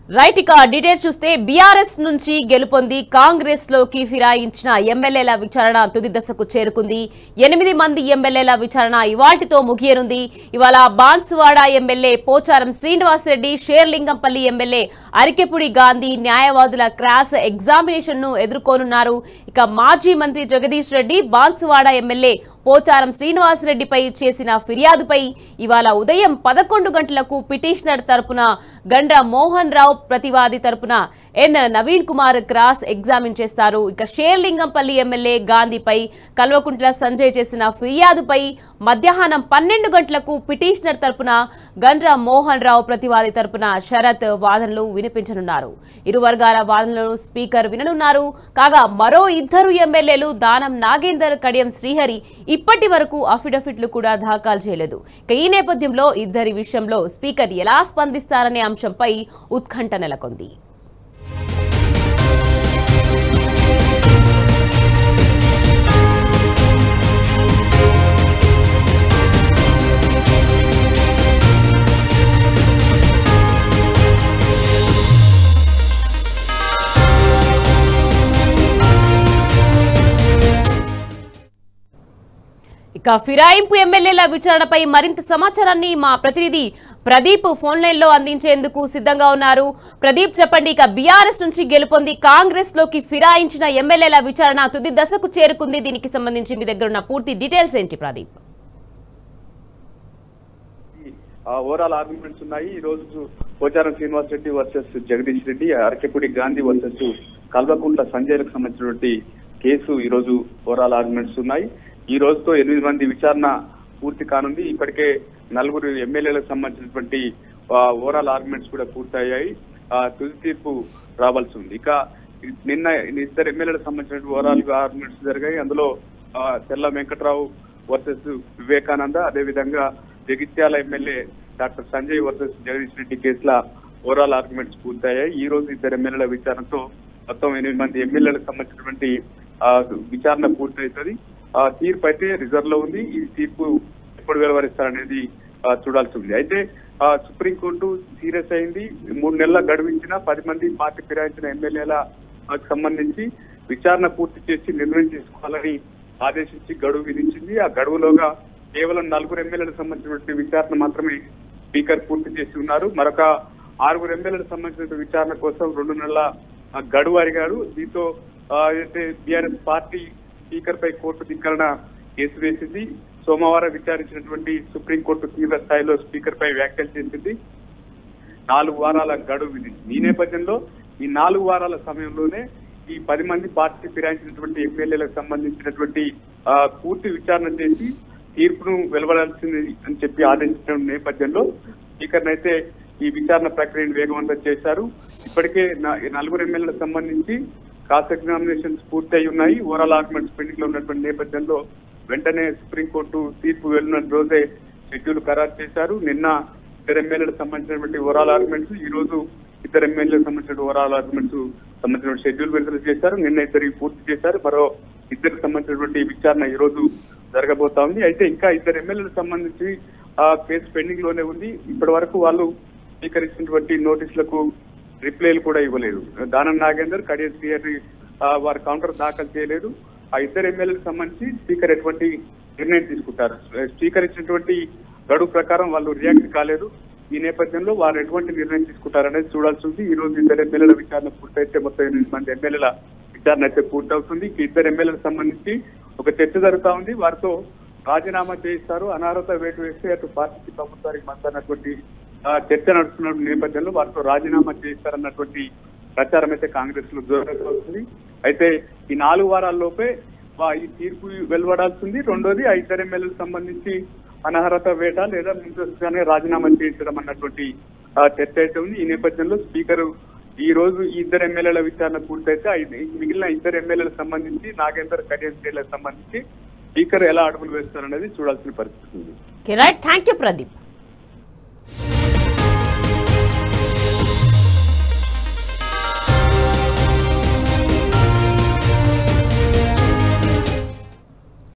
Right ఇక details చూస్తే BRS నుంచి గెలుపొంది కాంగ్రెస్ లోకి ఫిరాయించిన ఎమ్మెల్యేల విచారణ తుది దశకు చేరుకుంది. 8 మంది ఎమ్మెల్యేల విచారణ ఇవాల్టితో ముగియనుంది. ఇవాళ బాన్సువాడ ఎమ్మెల్యే పోచారం శ్రీనివాసరెడ్డి, షేర్లింగంపల్లి ఎమ్మెల్యే అరికెపుడి గాంధీ న్యాయవాదుల క్రాస్ ఎగ్జామినేషన్ ను ఎదుర్కోనున్నారు. ఇక మాజీ మంత్రి జగదీష్ రెడ్డి బాన్సువాడ ఎమ్మెల్యే పోచారం శ్రీనివాసరెడ్డిపై చేసిన ఫిర్యాదుపై ఇవాళ ఉదయం 11 గంటలకు పిటిషనర్ తరపున గండ్ర మోహన్ రావు, ప్రతివాది తరపున ఎన్ నవీన్ కుమార్ క్రాస్ ఎగ్జామిన్ చేస్తారు. ఇక షేర్లింగంపల్లి ఎమ్మెల్యే గాంధీపై కల్వకుంట్ల సంజయ్ చేసిన ఫిర్యాదుపై మధ్యాహ్నం 12 గంటలకు పిటిషనర్ తరపున గండ్ర మోహన్ రావు, ప్రతివాది తరపున శరత్ వాదనలు వినిపించనున్నారు. ఇరు వర్గాల వాదనలను స్పీకర్ విననున్నారు. కాగా మరో 2 ఎమ్మెల్యేలు దానం నాగేందర్, కడియం శ్రీహరి ఇప్పటి వరకు అఫిడవిట్లు కూడా దాఖలు చేయలేదు. ఈ నేపథ్యంలో ఇద్దరి విషయంలో స్పీకర్ ఎలా స్పందిస్తారనే అంశంపై ఉత్కంఠ నెలకొంది. ఇక ఫిరాయింపు ఎమ్మెల్యేల విచారణపై మరింత సమాచారాన్ని మా ప్రతినిధి ప్రదీప్ ఫోన్ లైన్ లో అందించేందుకు సిద్ధంగా ఉన్నారు. ప్రదీప్ చెప్పండి, ఇక బీఆర్ఎస్ నుంచి గెలుపొంది కాంగ్రెస్ లోకి ఫిరాయించిన ఎమ్మెల్యేల విచారణ తుది దశకు చేరుకుంది. దీనికి సంబంధించి మీ దగ్గర ఉన్న పూర్తి డీటెయిల్స్ ఏంటి ప్రదీప్? ఓవరాల్ ఆర్గ్యుమెంట్స్ ఉన్నాయి. ఈ రోజు పోచారం శ్రీనివాస్ రెడ్డి వర్సెస్ జగదీష్ రెడ్డి, అరకెపుడి గాంధీ వర్సెస్ కల్వకుంట్ల సంజయ్లకు సంబంధించినటువంటి కేసు ఈ రోజు ఓవరాల్ ఆర్గ్యుమెంట్స్ ఉన్నాయి. ఈ రోజుతో 8 మంది విచారణ పూర్తి కానుంది. ఇప్పటికే 4 ఎమ్మెల్యేలకు సంబంధించినటువంటి ఓవరాల్ ఆర్గ్యుమెంట్స్ కూడా పూర్తయ్యాయి. తుది తీర్పు రావాల్సి ఉంది. ఇక నిన్న 2 ఎమ్మెల్యేలకు సంబంధించిన ఓవరాల్ ఆర్గ్యుమెంట్స్ జరిగాయి. అందులో తెల్ల వెంకట్రావు వర్సెస్ వివేకానంద, అదేవిధంగా Jagtial MLA doctor Sanjay versus Jagadish Reddy కేసుల ఓవరాల్ ఆర్గ్యుమెంట్స్ పూర్తయ్యాయి. ఈ రోజు 2 ఎమ్మెల్యేల విచారణతో మొత్తం 8 మంది ఎమ్మెల్యేలకు సంబంధించినటువంటి విచారణ పూర్తవుతుంది. తీర్పు అయితే రిజర్వ్ లో ఉంది. ఈ తీర్పు ఎప్పుడు వెలువరిస్తారనేది చూడాల్సి ఉంది. అయితే సుప్రీంకోర్టు సీరియస్ అయింది. 3 నెలల గడువించిన 10 మంది పార్టీ ఫిరాయించిన ఎమ్మెల్యేలకు సంబంధించి విచారణ పూర్తి చేసి నిర్ణయం తీసుకోవాలని ఆదేశించి గడువు విధించింది. ఆ గడువులోగా కేవలం 4 ఎమ్మెల్యేలకు సంబంధించినటువంటి విచారణ మాత్రమే స్పీకర్ పూర్తి చేసి ఉన్నారు. మరొక 6 ఎమ్మెల్యేలకు సంబంధించిన విచారణ కోసం 2 నెలల గడువు అడిగారు. దీంతో అయితే బీఆర్ఎస్ పార్టీ స్పీకర్ పై కోర్టు ధిక్కరణ కేసు వేసింది. సోమవారం విచారించినటువంటి సుప్రీంకోర్టు తీవ్ర స్థాయిలో స్పీకర్ పై వ్యాఖ్యలు చేసింది. 4 వారాల గడువు విధించింది. ఈ నేపథ్యంలో ఈ 4 వారాల సమయంలోనే ఈ 10 మంది పార్టీ ఫిరాయించినటువంటి ఎమ్మెల్యేలకు సంబంధించినటువంటి పూర్తి విచారణ చేసి తీర్పును వెలువడాల్సింది అని చెప్పి ఆదేశించిన నేపథ్యంలో స్పీకర్ అయితే ఈ విచారణ ప్రక్రియను వేగవంతం చేశారు. ఇప్పటికే 4 ఎమ్మెల్యేలకు సంబంధించి క్రాస్ ఎగ్జామినేషన్స్ పూర్తి అయి ఉన్నాయి. ఓవరాల్ ఆర్గ్యుమెంట్స్ పెండింగ్ లో ఉన్నటువంటి నేపథ్యంలో వెంటనే సుప్రీంకోర్టు తీర్పు వెళ్ళిన రోజే షెడ్యూల్ ఖరారు చేశారు. నిన్న 2 ఎమ్మెల్యేలకు సంబంధించినటువంటి ఓవరాల్ ఆర్గ్యుమెంట్స్, ఈ రోజు 2 ఎమ్మెల్యేలకు సంబంధించిన ఓవరాల్ ఆర్గ్యుమెంట్స్ సంబంధించిన షెడ్యూల్ విడుదల చేశారు. నిన్న 2 పూర్తి చేశారు. మరో 2కి సంబంధించినటువంటి విచారణ ఈ రోజు జరగబోతా ఉంది. అయితే ఇంకా 2 ఎమ్మెల్యేలకు సంబంధించి కేసు పెండింగ్ లోనే ఉంది. ఇప్పటి వరకు వాళ్ళు స్వీకరించినటువంటి నోటీసులకు రిప్లైలు కూడా ఇవ్వలేదు. దానం నాగేందర్, కడియం శ్రీహరి వారు కౌంటర్ దాఖలు చేయలేదు. ఆ 2 ఎమ్మెల్యేలకు సంబంధించి స్పీకర్ ఎటువంటి నిర్ణయం తీసుకుంటారు. స్పీకర్ ఇచ్చినటువంటి గడువు ప్రకారం వాళ్ళు రియాక్ట్ కాలేదు. ఈ నేపథ్యంలో వారు ఎటువంటి నిర్ణయం తీసుకుంటారనేది చూడాల్సి ఉంది. ఈ రోజు 2 ఎమ్మెల్యేల విచారణ పూర్తయితే మొత్తం 8 మంది ఎమ్మెల్యేల విచారణ అయితే పూర్తవుతుంది. 2 ఎమ్మెల్యేలకు సంబంధించి ఒక చర్చ జరుగుతా ఉంది. వారితో రాజీనామా చేయిస్తారు, అనర్హత వేటు వేస్తే అటు పార్టీకి ప్రభుత్వానికి మందన్నటువంటి చర్చ నడుస్తున్న నేపథ్యంలో వారితో రాజీనామా చేయిస్తారన్నటువంటి ప్రచారం అయితే కాంగ్రెస్ లో జోరుగా వస్తుంది. అయితే ఈ 4 వారాల్లోపే ఈ తీర్పు వెలువడాల్సింది. రెండోది 2 ఎమ్మెల్యేలకు సంబంధించి అనర్హత వేట లేదా ముందస్తుగానే రాజీనామా చేయించడం అన్నటువంటి చర్చ అయితే ఉంది. ఈ నేపథ్యంలో స్పీకర్ ఈ రోజు ఈ 2 ఎమ్మెల్యేల విచారణ పూర్తయితే మిగిలిన 2 ఎమ్మెల్యేలకు సంబంధించి నాగేందర్, కడియం శ్రీలకు సంబంధించి స్పీకర్ ఎలా అడుగులు వేస్తారనేది చూడాల్సిన పరిస్థితి ఉంది. Right, thank you Pradeep.